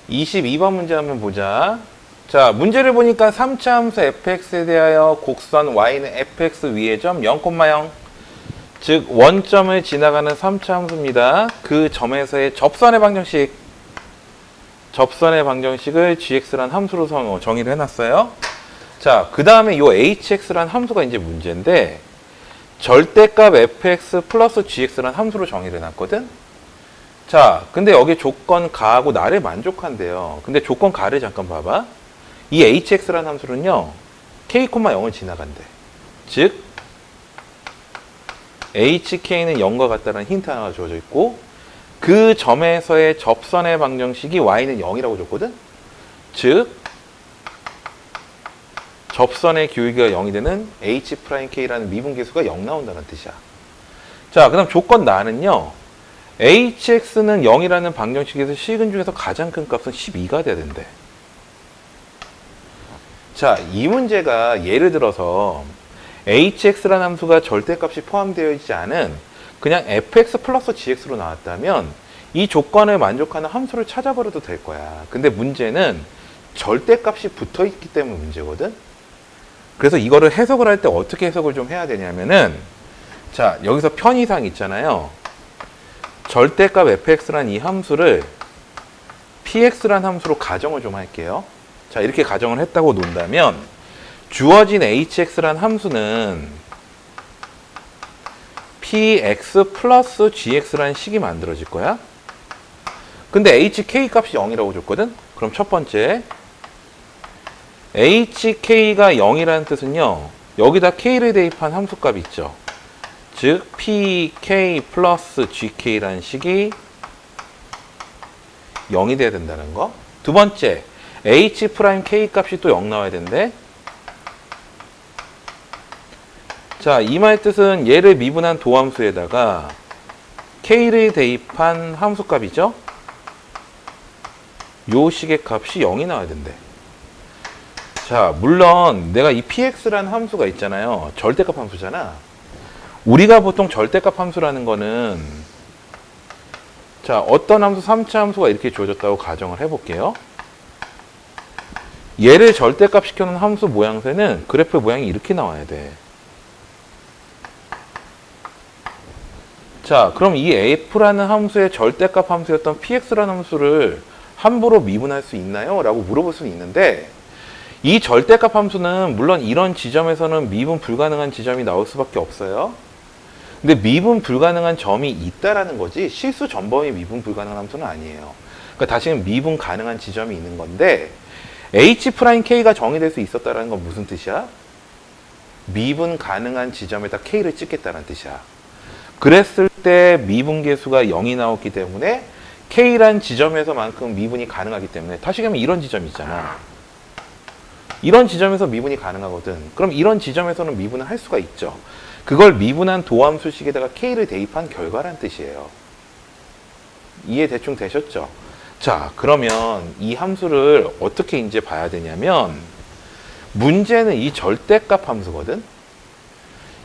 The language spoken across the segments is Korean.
22번 문제 한번 보자. 자, 문제를 보니까 3차 함수 fx에 대하여 곡선 y는 fx 위의 점 0,0 즉 원점을 지나가는 3차 함수입니다. 그 점에서의 접선의 방정식을 gx란 함수로 정의를 해놨어요. 자, 그 다음에 이 hx란 함수가 이제 문제인데 절대값 fx 플러스 gx란 함수로 정의를 해놨거든. 자, 근데 여기 조건 가하고 나를 만족한대요. 근데 조건 가를 잠깐 봐봐. 이 hx라는 함수는요, k, 0을 지나간대. 즉, hk는 0과 같다는 힌트 하나가 주어져 있고, 그 점에서의 접선의 방정식이 y는 0이라고 줬거든? 즉, 접선의 기울기가 0이 되는 h'k라는 미분계수가 0 나온다는 뜻이야. 자, 그 다음 조건 나는요, hx는 0이라는 방정식에서 식은 중에서 가장 큰 값은 12가 돼야 된대. 자, 이 문제가 예를 들어서 hx라는 함수가 절대값이 포함되어 있지 않은 그냥 fx 플러스 gx로 나왔다면 이 조건을 만족하는 함수를 찾아버려도 될 거야. 근데 문제는 절대값이 붙어 있기 때문에 문제거든. 그래서 이거를 해석을 할 때 어떻게 해석을 좀 해야 되냐면은, 자, 여기서 편의상 있잖아요. 절대값 fx라는 이 함수를 px라는 함수로 가정을 좀 할게요. 자, 이렇게 가정을 했다고 논다면 주어진 hx라는 함수는 px 플러스 gx라는 식이 만들어질 거야. 근데 hk 값이 0이라고 줬거든. 그럼 첫 번째 hk가 0이라는 뜻은요, 여기다 k를 대입한 함수값 있죠. 즉 pk 플러스 gk라는 식이 0이 돼야 된다는 거. 두 번째, h'k 값이 또 0 나와야 된대. 자, 이 말 뜻은 얘를 미분한 도함수에다가 k를 대입한 함수값이죠. 요 식의 값이 0이 나와야 된대. 자, 물론 내가 이 px라는 함수가 있잖아요. 절대값 함수잖아. 우리가 보통 절대값 함수라는 거는, 자, 어떤 함수, 3차 함수가 이렇게 주어졌다고 가정을 해볼게요. 얘를 절대값 시켜놓은 함수 모양새는 그래프 모양이 이렇게 나와야 돼. 자, 그럼 이 f라는 함수의 절대값 함수였던 px라는 함수를 함부로 미분할 수 있나요? 라고 물어볼 수는 있는데, 이 절대값 함수는 물론 이런 지점에서는 미분 불가능한 지점이 나올 수밖에 없어요. 근데 미분 불가능한 점이 있다라는 거지 실수 전범위 미분 불가능한 함수는 아니에요. 그러니까 다시는 미분 가능한 지점이 있는 건데, h'k가 정의될 수 있었다는 건 무슨 뜻이야? 미분 가능한 지점에다 k를 찍겠다는 뜻이야. 그랬을 때 미분계수가 0이 나왔기 때문에 k란 지점에서만큼 미분이 가능하기 때문에, 다시 가면 이런 지점이 있잖아. 이런 지점에서 미분이 가능하거든. 그럼 이런 지점에서는 미분을 할 수가 있죠. 그걸 미분한 도함수식에다가 k를 대입한 결과란 뜻이에요. 이해 대충 되셨죠? 자, 그러면 이 함수를 어떻게 이제 봐야 되냐면, 문제는 이 절대값 함수거든.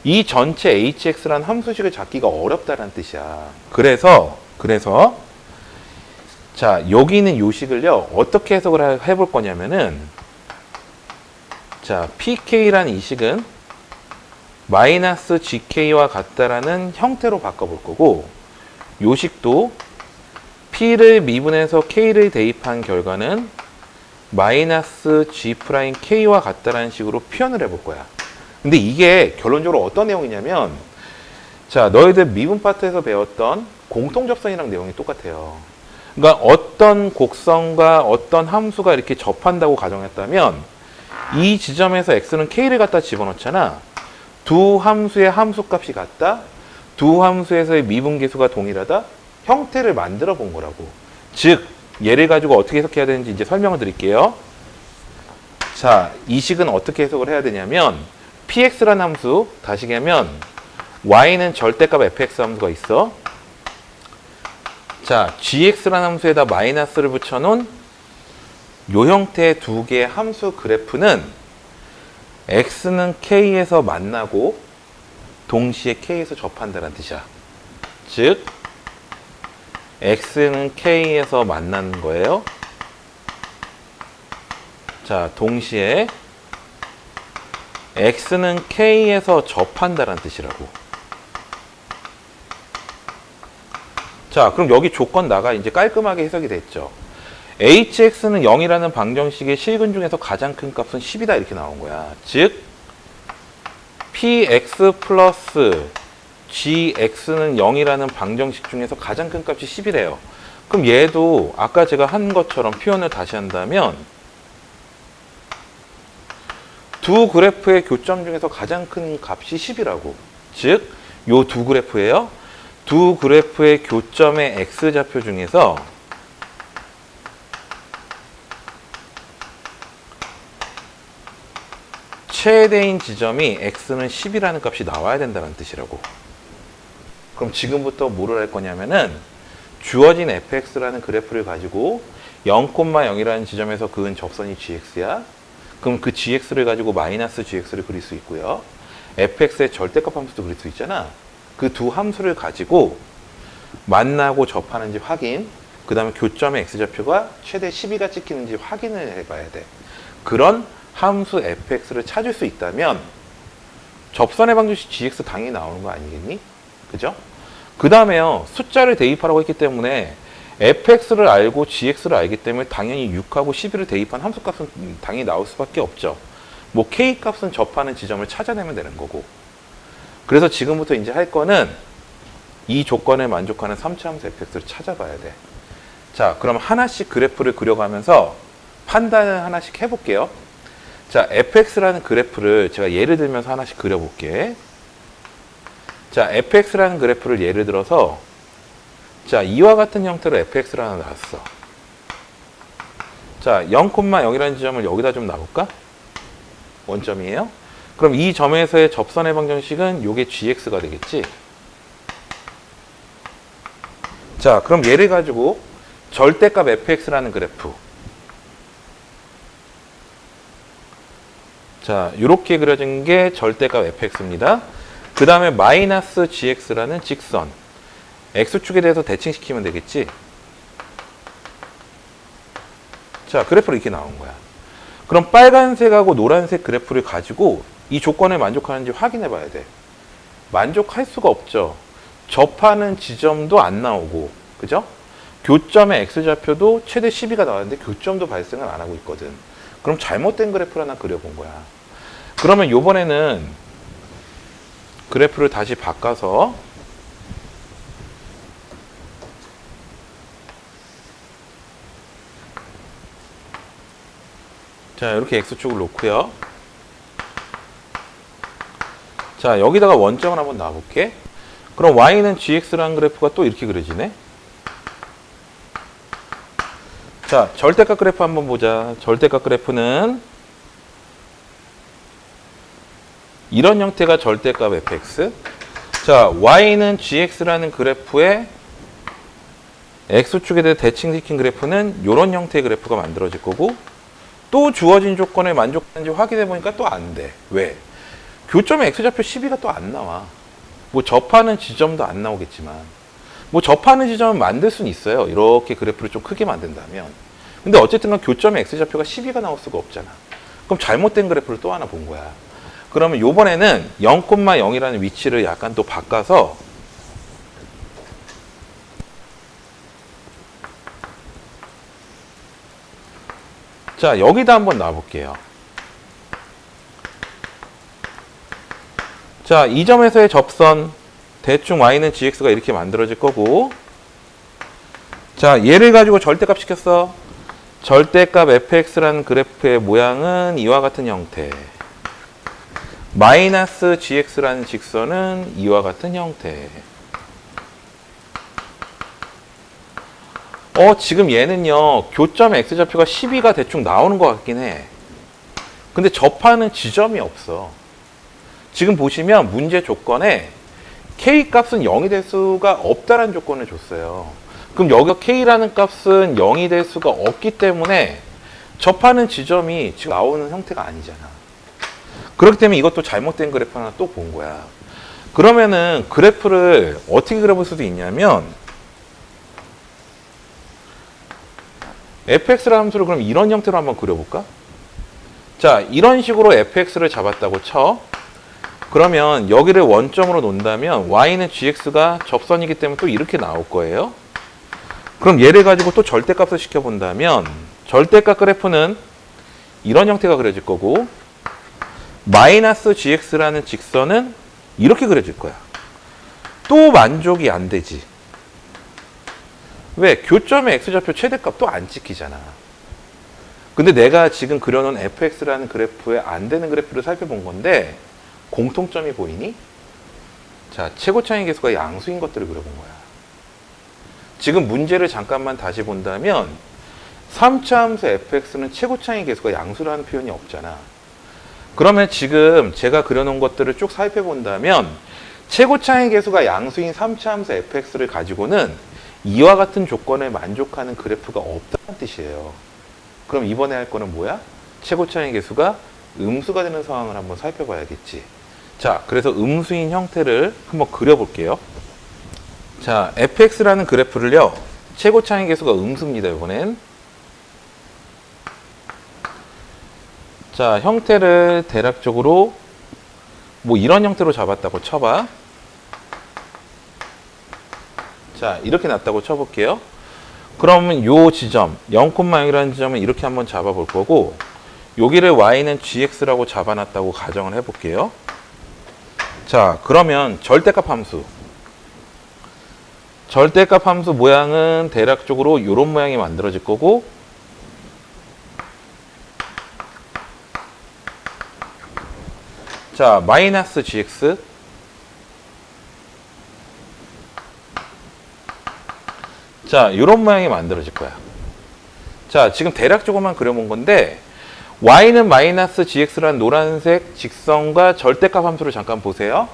이 전체 hx라는 함수식을 잡기가 어렵다는 뜻이야. 그래서 자, 여기 있는 요 식을요, 어떻게 해석을 해볼 거냐면은, 자, pk라는 이 식은 마이너스 gk와 같다라는 형태로 바꿔볼 거고, 요 식도 p를 미분해서 k를 대입한 결과는 마이너스 g'k와 같다라는 식으로 표현을 해볼 거야. 근데 이게 결론적으로 어떤 내용이냐면, 자, 너희들 미분 파트에서 배웠던 공통접선이랑 내용이 똑같아요. 그러니까 어떤 곡선과 어떤 함수가 이렇게 접한다고 가정했다면, 이 지점에서 x는 k를 갖다 집어넣잖아. 두 함수의 함수값이 같다. 두 함수에서의 미분계수가 동일하다. 형태를 만들어 본 거라고. 즉, 얘를 가지고 어떻게 해석해야 되는지 이제 설명을 드릴게요. 자, 이 식은 어떻게 해석을 해야 되냐면, px라는 함수, 다시 얘기하면 y는 절대값 fx 함수가 있어. 자, gx라는 함수에다 마이너스를 붙여놓은 요 형태의 두 개의 함수 그래프는 x는 k에서 만나고 동시에 k에서 접한다는 뜻이야. 즉 x는 k에서 만나는 거예요. 자, 동시에 x는 k에서 접한다는 뜻이라고. 자, 그럼 여기 조건 나가 이제 깔끔하게 해석이 됐죠. hx는 0이라는 방정식의 실근 중에서 가장 큰 값은 10이다 이렇게 나온 거야. 즉 px 플러스 gx는 0이라는 방정식 중에서 가장 큰 값이 10이래요. 그럼 얘도 아까 제가 한 것처럼 표현을 다시 한다면 두 그래프의 교점 중에서 가장 큰 값이 10이라고. 즉, 요 두 그래프예요. 두 그래프의 교점의 x좌표 중에서 최대인 지점이 x는 10이라는 값이 나와야 된다는 뜻이라고. 그럼 지금부터 뭐를 할 거냐면은 주어진 fx라는 그래프를 가지고 0,0이라는 지점에서 그은 접선이 gx야. 그럼 그 gx를 가지고 마이너스 gx를 그릴 수 있고요. fx의 절대값 함수도 그릴 수 있잖아. 그 두 함수를 가지고 만나고 접하는지 확인, 그 다음에 교점의 x좌표가 최대 12가 찍히는지 확인을 해봐야 돼. 그런 함수 fx를 찾을 수 있다면 접선의 방정식 gx 당연히 나오는 거 아니겠니? 그죠? 그 다음에요, 숫자를 대입하라고 했기 때문에 fx를 알고 gx를 알기 때문에 당연히 6하고 11을 대입한 함수값은 당연히 나올 수밖에 없죠. 뭐 k값은 접하는 지점을 찾아내면 되는 거고. 그래서 지금부터 이제 할 거는 이 조건에 만족하는 3차 함수 fx를 찾아봐야 돼. 자, 그럼 하나씩 그래프를 그려가면서 판단을 하나씩 해볼게요. 자, fx라는 그래프를 제가 예를 들면서 하나씩 그려볼게. 자, fx라는 그래프를 예를 들어서 자, 이와 같은 형태로 fx를 하나 놨어. 자, 0,0이라는 지점을 여기다 좀 놔볼까? 원점이에요. 그럼 이 점에서의 접선의 방정식은 요게 gx가 되겠지? 자, 그럼 얘를 가지고 절대값 fx라는 그래프. 자, 요렇게 그려진 게 절대값 fx입니다. 그 다음에 마이너스 gx라는 직선. x축에 대해서 대칭시키면 되겠지? 자, 그래프로 이렇게 나온 거야. 그럼 빨간색하고 노란색 그래프를 가지고 이 조건에 만족하는지 확인해 봐야 돼. 만족할 수가 없죠. 접하는 지점도 안 나오고, 그죠? 교점의 x좌표도 최대 12가 나왔는데 교점도 발생을 안 하고 있거든. 그럼 잘못된 그래프를 하나 그려본 거야. 그러면 요번에는 그래프를 다시 바꿔서 자, 이렇게 x축을 놓고요. 자, 여기다가 원점을 한번 놔볼게. 그럼 y는 gx라는 그래프가 또 이렇게 그려지네. 자, 절대값 그래프 한번 보자. 절대값 그래프는 이런 형태가 절대값 fx. 자, y는 gx라는 그래프의 x축에 대해 대칭시킨 그래프는 이런 형태의 그래프가 만들어질 거고, 또 주어진 조건에 만족하는지 확인해 보니까 또 안 돼. 왜? 교점의 x좌표 12가 또 안 나와. 뭐 접하는 지점도 안 나오겠지만, 뭐 접하는 지점은 만들 수는 있어요. 이렇게 그래프를 좀 크게 만든다면. 근데 어쨌든 간 교점의 x좌표가 12가 나올 수가 없잖아. 그럼 잘못된 그래프를 또 하나 본 거야. 그러면 요번에는 0,0이라는 위치를 약간 또 바꿔서 자, 여기다 한번 놔볼게요. 자, 이 점에서의 접선 대충 y는 gx가 이렇게 만들어질 거고, 자, 얘를 가지고 절대값 시켰어. 절대값 fx라는 그래프의 모양은 이와 같은 형태. 마이너스 gx라는 직선은 이와 같은 형태. 지금 얘는요, 교점 x좌표가 12가 대충 나오는 것 같긴 해. 근데 접하는 지점이 없어. 지금 보시면 문제 조건에 k 값은 0이 될 수가 없다라는 조건을 줬어요. 그럼 여기서 k라는 값은 0이 될 수가 없기 때문에 접하는 지점이 지금 나오는 형태가 아니잖아. 그렇기 때문에 이것도 잘못된 그래프 하나 또 본 거야. 그러면은 그래프를 어떻게 그려볼 수도 있냐면 fx라는 함수를 그럼 이런 형태로 한번 그려볼까? 자, 이런 식으로 fx를 잡았다고 쳐. 그러면 여기를 원점으로 놓는다면 y는 gx가 접선이기 때문에 또 이렇게 나올 거예요. 그럼 얘를 가지고 또 절대값을 시켜본다면 절대값 그래프는 이런 형태가 그려질 거고 마이너스 gx라는 직선은 이렇게 그려질 거야. 또 만족이 안 되지. 왜? 교점의 x좌표 최대값도 안 찍히잖아. 근데 내가 지금 그려놓은 fx라는 그래프에 안 되는 그래프를 살펴본 건데 공통점이 보이니? 자, 최고차이 계수가 양수인 것들을 그려본 거야. 지금 문제를 잠깐만 다시 본다면 3차 함수 fx는 최고차이 계수가 양수라는 표현이 없잖아. 그러면 지금 제가 그려놓은 것들을 쭉 살펴본다면 최고차이 계수가 양수인 3차 함수 fx를 가지고는 이와 같은 조건에 만족하는 그래프가 없다는 뜻이에요. 그럼 이번에 할 거는 뭐야? 최고차이 계수가 음수가 되는 상황을 한번 살펴봐야겠지. 자, 그래서 음수인 형태를 한번 그려볼게요. 자, fx라는 그래프를요. 최고차이 계수가 음수입니다. 이번엔. 자, 형태를 대략적으로 뭐 이런 형태로 잡았다고 쳐봐. 자, 이렇게 놨다고 쳐볼게요. 그러면 요 지점 0,0이라는 지점은 이렇게 한번 잡아볼 거고 여기를 y는 gx라고 잡아놨다고 가정을 해볼게요. 자, 그러면 절대값 함수 모양은 대략적으로 이런 모양이 만들어질 거고 자, 마이너스 gx 자, 이런 모양이 만들어질 거야. 자, 지금 대략적으로만 그려본 건데 y는 마이너스 gx라는 노란색 직선과 절대값 함수를 잠깐 보세요.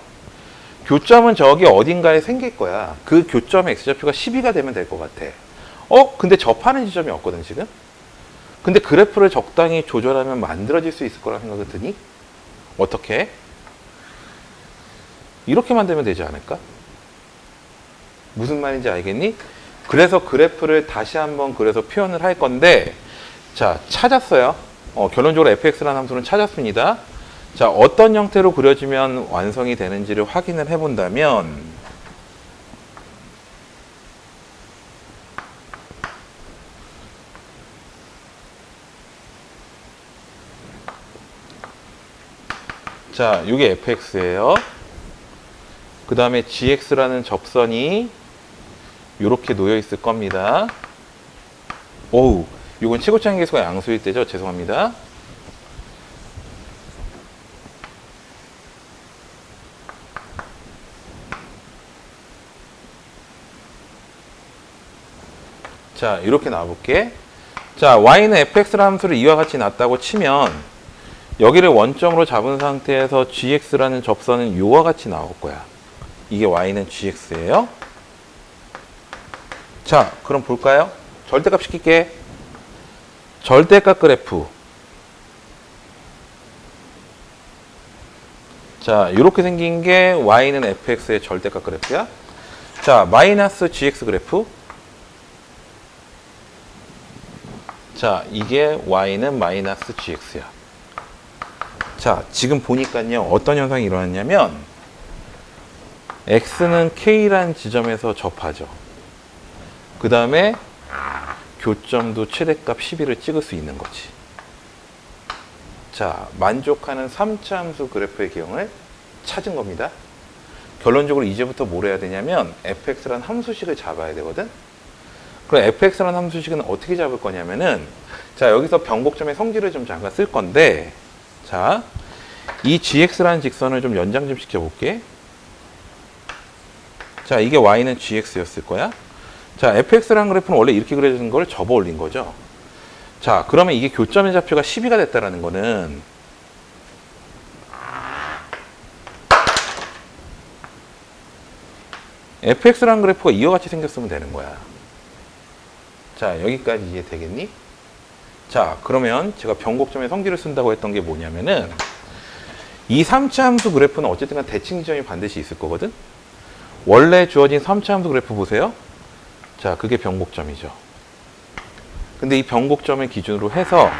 교점은 저기 어딘가에 생길 거야. 그 교점의 x좌표가 12가 되면 될 것 같아. 근데 접하는 지점이 없거든 지금. 근데 그래프를 적당히 조절하면 만들어질 수 있을 거라 생각이 드니? 어떻게? 이렇게 만들면 되지 않을까? 무슨 말인지 알겠니? 그래서 그래프를 다시 한번 그래서 표현을 할 건데 자, 찾았어요. 결론적으로 fx라는 함수는 찾았습니다. 자, 어떤 형태로 그려지면 완성이 되는지를 확인을 해본다면 자, 이게 fx예요. 그 다음에 gx라는 접선이 이렇게 놓여 있을 겁니다. 오우, 이건 최고차이 계수가 양수일 때죠. 죄송합니다. 자, 이렇게 나와볼게. 자, y는 fx라는 함수를 이와 같이 놨다고 치면 여기를 원점으로 잡은 상태에서 gx라는 접선은 이와 같이 나올 거야. 이게 y는 gx예요. 자, 그럼 볼까요? 절대값 시킬게. 절대값 그래프. 자, 이렇게 생긴 게 y는 fx의 절대값 그래프야. 자, 마이너스 gx 그래프. 자, 이게 y는 마이너스 gx야. 자, 지금 보니까요. 어떤 현상이 일어났냐면 x는 k라는 지점에서 접하죠. 그 다음에 교점도 최대값 12를 찍을 수 있는 거지. 자, 만족하는 3차 함수 그래프의 기형을 찾은 겁니다. 결론적으로 이제부터 뭘 해야 되냐면 fx라는 함수식을 잡아야 되거든. 그럼 fx라는 함수식은 어떻게 잡을 거냐면은 자, 여기서 변곡점의 성질을 좀 잠깐 쓸 건데 자, 이 gx라는 직선을 좀 연장 좀 시켜볼게. 자, 이게 y는 gx였을 거야. 자, fx라는 그래프는 원래 이렇게 그려지는 걸 접어 올린 거죠. 자, 그러면 이게 교점의 좌표가 12가 됐다라는 거는 fx라는 그래프가 이와 같이 생겼으면 되는 거야. 자, 여기까지 이해 되겠니? 자, 그러면 제가 변곡점의 성질을 쓴다고 했던 게 뭐냐면은 이 3차 함수 그래프는 어쨌든 간 대칭 지점이 반드시 있을 거거든. 원래 주어진 3차 함수 그래프 보세요. 자, 그게 변곡점이죠. 근데 이 변곡점을 기준으로 해서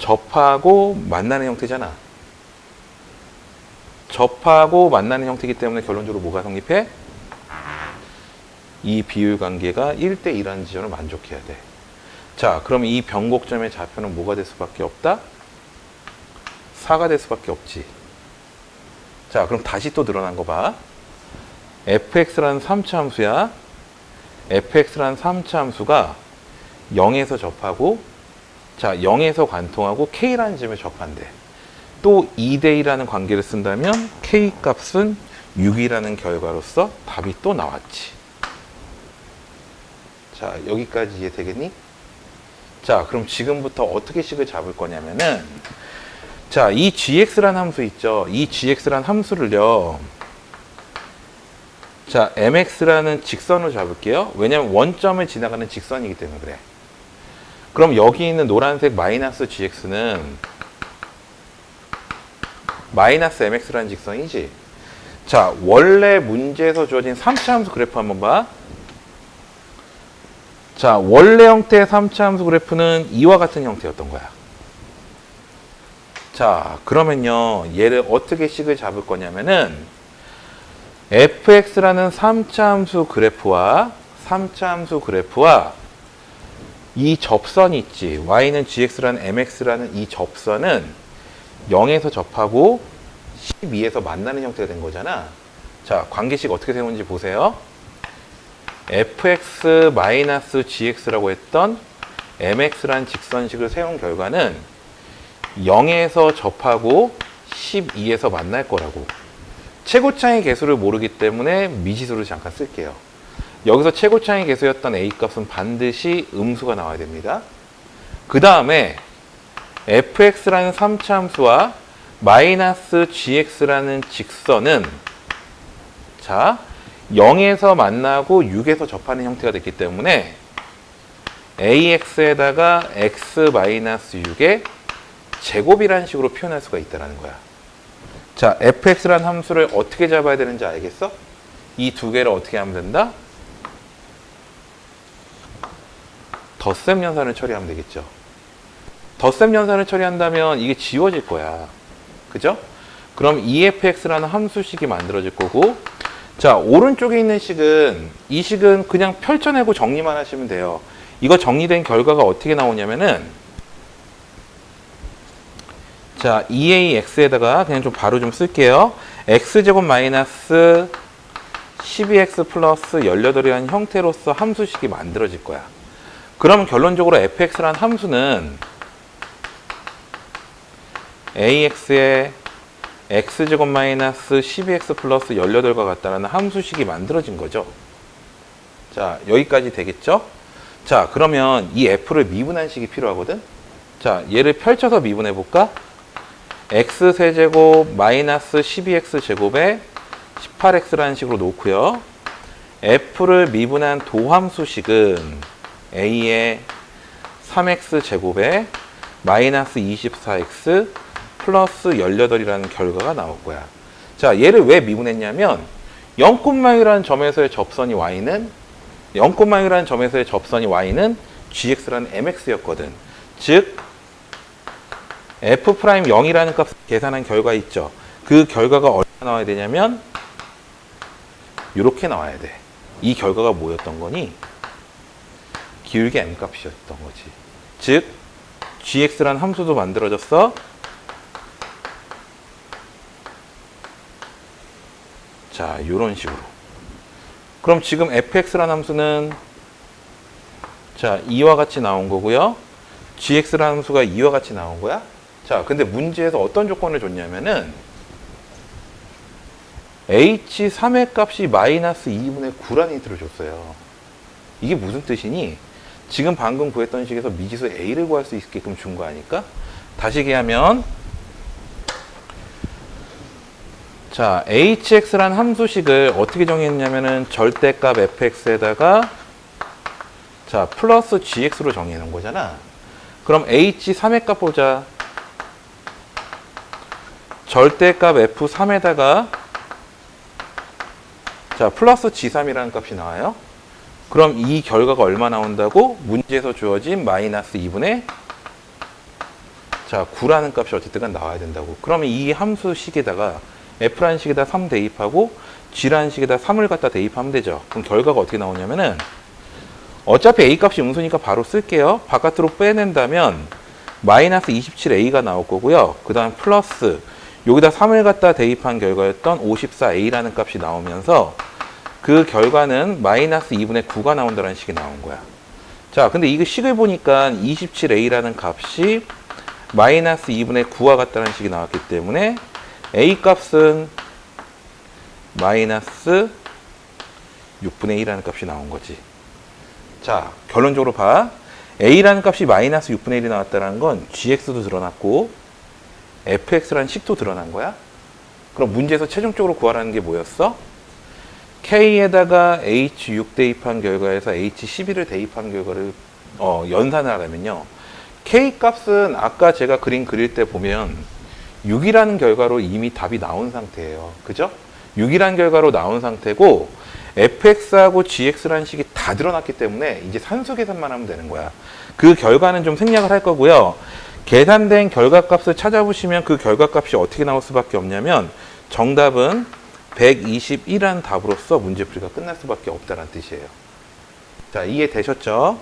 접하고 만나는 형태잖아. 접하고 만나는 형태이기 때문에 결론적으로 뭐가 성립해? 이 비율 관계가 1대1라는 지점을 만족해야 돼. 자, 그럼 이 변곡점의 좌표는 뭐가 될 수밖에 없다? 4가 될 수밖에 없지. 자, 그럼 다시 또 늘어난 거 봐. fx라는 3차 함수야. fx라는 3차 함수가 0에서 접하고, 자, 0에서 관통하고 k라는 지점에 접한대. 또 2대2라는 관계를 쓴다면 k 값은 6이라는 결과로서 답이 또 나왔지. 자, 여기까지 이해되겠니? 자, 그럼 지금부터 어떻게 식을 잡을 거냐면은, 자, 이 gx라는 함수 있죠? 이 gx라는 함수를요, 자, mx라는 직선으로 잡을게요. 왜냐면 원점을 지나가는 직선이기 때문에 그래. 그럼 여기 있는 노란색 마이너스 gx는 마이너스 mx라는 직선이지. 자, 원래 문제에서 주어진 3차 함수 그래프 한번 봐. 자, 원래 형태의 3차 함수 그래프는 이와 같은 형태였던 거야. 자, 그러면요, 얘를 어떻게 식을 잡을 거냐면은 fx라는 3차 함수 그래프와 이 접선이 있지. y는 gx라는 mx라는 이 접선은 0에서 접하고 12에서 만나는 형태가 된 거잖아. 자, 관계식 어떻게 세우는지 보세요. fx-gx라고 했던 mx라는 직선식을 세운 결과는 0에서 접하고 12에서 만날 거라고. 최고차의 개수를 모르기 때문에 미지수를 잠깐 쓸게요. 여기서 최고차의 개수였던 a 값은 반드시 음수가 나와야 됩니다. 그 다음에 fx라는 3차 함수와 마이너스 gx라는 직선은, 자, 0에서 만나고 6에서 접하는 형태가 됐기 때문에 ax에다가 x-6의 제곱이라는 식으로 표현할 수가 있다는 거야. 자, fx라는 함수를 어떻게 잡아야 되는지 알겠어? 이 두 개를 어떻게 하면 된다? 덧셈 연산을 처리하면 되겠죠. 덧셈 연산을 처리한다면 이게 지워질 거야. 그죠? 그럼 efx라는 함수식이 만들어질 거고, 자, 오른쪽에 있는 식은, 이 식은 그냥 펼쳐내고 정리만 하시면 돼요. 이거 정리된 결과가 어떻게 나오냐면은, 자, 2ax에다가 그냥 좀 바로 좀 쓸게요. x제곱 마이너스 12x 플러스 18이라는 형태로서 함수식이 만들어질 거야. 그러면 결론적으로 fx라는 함수는 ax의 x제곱 마이너스 12x 플러스 18과 같다라는 함수식이 만들어진 거죠. 자, 여기까지 되겠죠? 자, 그러면 이 f를 미분한 식이 필요하거든? 자, 얘를 펼쳐서 미분해 볼까? x세제곱 마이너스 12x 제곱에 18x라는 식으로 놓고요. f를 미분한 도함수식은 a의 3x 제곱에 마이너스 24x 플러스 18이라는 결과가 나올 거야. 자, 얘를 왜 미분했냐면 0,6라는 점에서의 접선이 y는 gx라는 mx였거든. 즉 f'0이라는 값을 계산한 결과 있죠. 그 결과가 얼마 나와야 되냐면 이렇게 나와야 돼. 이 결과가 뭐였던 거니? 기울기 m값이었던 거지. 즉 gx라는 함수도 만들어졌어. 자, 이런 식으로. 그럼 지금 fx라는 함수는, 자, 이와 같이 나온 거고요. gx라는 함수가 이와 같이 나온 거야. 자, 근데 문제에서 어떤 조건을 줬냐면은 h3의 값이 마이너스 2분의 9라는 힌트를 줬어요. 이게 무슨 뜻이니? 지금 방금 구했던 식에서 미지수 a를 구할 수 있게끔 준 거 아닐까? 다시 얘기하면, 자, hx라는 함수식을 어떻게 정의했냐면은 절대값 fx에다가, 자, 플러스 gx로 정의해 놓은 거잖아. 그럼 h3의 값 보자. 절대값 f3에다가, 자, 플러스 g3이라는 값이 나와요. 그럼 이 결과가 얼마 나온다고? 문제에서 주어진 마이너스 2분의, 자, 9라는 값이 어쨌든 나와야 된다고. 그러면 이 함수식에다가 f라는 식에다 3 대입하고 g라는 식에다 3을 갖다 대입하면 되죠. 그럼 결과가 어떻게 나오냐면은 어차피 a 값이 음수니까 바로 쓸게요. 바깥으로 빼낸다면 마이너스 27a가 나올 거고요. 그 다음 플러스 여기다 3을 갖다 대입한 결과였던 54a라는 값이 나오면서 그 결과는 마이너스 2분의 9가 나온다는 식이 나온 거야. 자, 근데 이거 식을 보니까 27a라는 값이 마이너스 2분의 9와 같다는 식이 나왔기 때문에 a 값은 마이너스 6분의 1이라는 값이 나온 거지. 자, 결론적으로 봐. a라는 값이 마이너스 6분의 1이 나왔다는 건 gx도 드러났고 fx라는 식도 드러난 거야. 그럼 문제에서 최종적으로 구하라는 게 뭐였어? k에다가 h6 대입한 결과에서 h11을 대입한 결과를 연산을 하려면요. k 값은 아까 제가 그림 그릴 때 보면 6이라는 결과로 이미 답이 나온 상태예요. 그죠? 6이라는 결과로 나온 상태고 fx하고 gx라는 식이 다 드러났기 때문에 이제 산수 계산만 하면 되는 거야. 그 결과는 좀 생략을 할 거고요. 계산된 결과값을 찾아보시면 그 결과값이 어떻게 나올 수밖에 없냐면 정답은 121이라는 답으로서 문제풀이가 끝날 수밖에 없다는 뜻이에요. 자, 이해되셨죠?